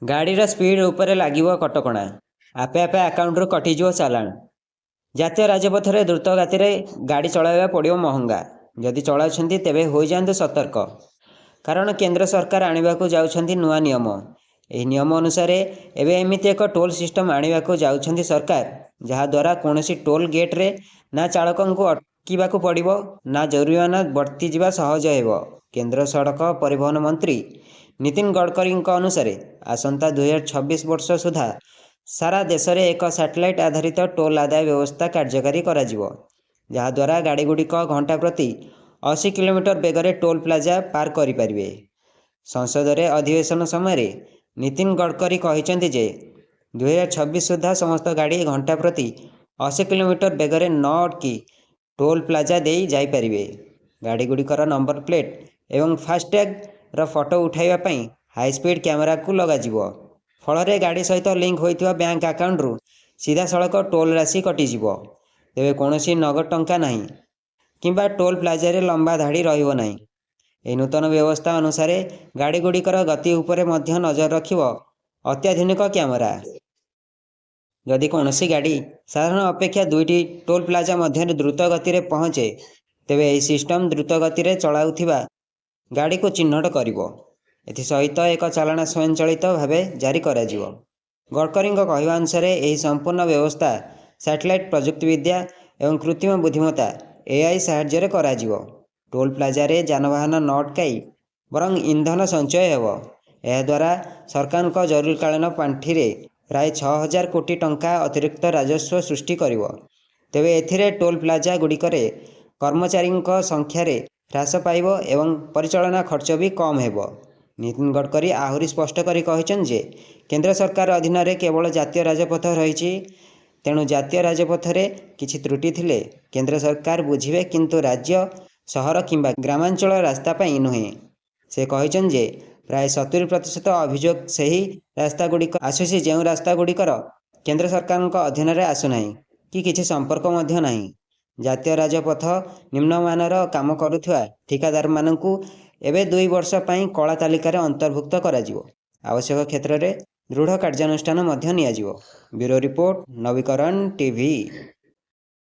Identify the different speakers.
Speaker 1: गाड़ीर speed उपर लगे कटकणा आपे आपे आकाउंट कटिज चालाण। जातीय राजपथ में द्रुत गति गाड़ी चलाइबा पड़ो महंगा। जदि चलाउछन्ति तेबे हो जातु सतर्क, कारण केंद्र सरकार आनिबाकु जाउछन्ति नुआ नियम। एही नियम अनुसार एबे एमिति एक टोल सिस्टम आनिबाकु जाउछन्ति सरकार, जहा द्वारा कोनोसी टोल गेट रे ना चालकों को अटकीबाकु पड़िबो ना जरिमाना बढ़ती जावा सहज हेबो। केंद्र सड़क परिवहन मंत्री नितिन गडकरी अनुसार आसंता 2026 वर्ष सुधा सारा देश में एक सैटेलाइट आधारित टोल आदाय व्यवस्था कार्यकारी कराजिवो, जहा द्वारा गाड़ी गुड़िक घंटा प्रति 80 किलोमीटर बेगर टोल प्लाजा पार करें। संसद में अधिवेशन समय नितिन गडकरी कहते जे 2026 सुधा समस्त गाड़ी घंटा प्रति 80 किलोमीटर बेगर न अटकी टोल प्लाजा दे जापरिवे। गाड़ी गुड़िकर नंबर प्लेट एवं फास्टैग रो फोटो उठाइबा हाई स्पीड कैमेरा को लगाजिवो। फल गाड़ी सहित लिंक होइतिबा बैंक अकाउंट रु सीधा सड़क टोल राशि कटिजिवो। तेबे कौनसी नगद टंका नहीं किंबा टोल प्लाजा रे लंबा धाड़ी रहिबो नहीं। एही नूतन व्यवस्था अनुसार गाड़ी गुड़िकर गति उपरे मध्य नजर रखिबो अत्याधुनिक कैमेरा। जदि कौनसी गाड़ी साधारण अपेक्षा 2टी टोल प्लाजा मध्य द्रुत गति रे पहुँचे, तेबे एही सिस्टम द्रुत गति रे चलाउथिबा गाड़ी को चिन्हट करिवो। एसहित एक चालाण स्वयंचालित भाव जारी कराजिवो। गडकरी कहवा अनुसार यह संपूर्ण व्यवस्था सैटेलाइट प्रजुक्तिविद्या एवं कृत्रिम बुद्धिमत्ता AI साहाय्य कराजिवो। टोल प्लाजा रे जानवाहन न अटकाई बरं इंधन संचय हेबो। यह द्वारा सरकार को जरूरीकालीन पांठि रे प्राय 6000 कोटी टंका अतिरिक्त राजस्व सृष्टि करिवो। तेबे एथिरे टोल प्लाजा गुड़िकरे कर्मचारी संख्यार ह्रास पाइबो एवं परिचालना खर्च भी कम हेबो। नितिन गडकरी आहुरी स्पष्ट करी कहछन जे केंद्र सरकार अधीन रे केवल जातीय राजपथ रही, तेणु जातीय राजपथ रे किछि त्रुटि थिले केंद्र सरकार बुझिबे, किंतु राज्य सहर किंबा ग्रामांचल रास्ता पाई नुहे। से कहछन जे प्राय 70% अभियोग सही रास्ता गुड़िक आसुसी, जो रास्ता गुड़िकर केंद्र सरकार अधीन रे आसुनाही कि किछि संपर्क मध्य नाही। जातीय राजपथ निम्नमानर काम करुथुवा ठिकादार मानकु एबे 2 वर्ष पई कला तालिकार अंतर्भुक्त कराजिवो। आवश्यक क्षेत्र में दृढ़ कार्यानुष्ठान मध्य नियाजिवो। ब्यूरो रिपोर्ट, नवीकरण टीवी।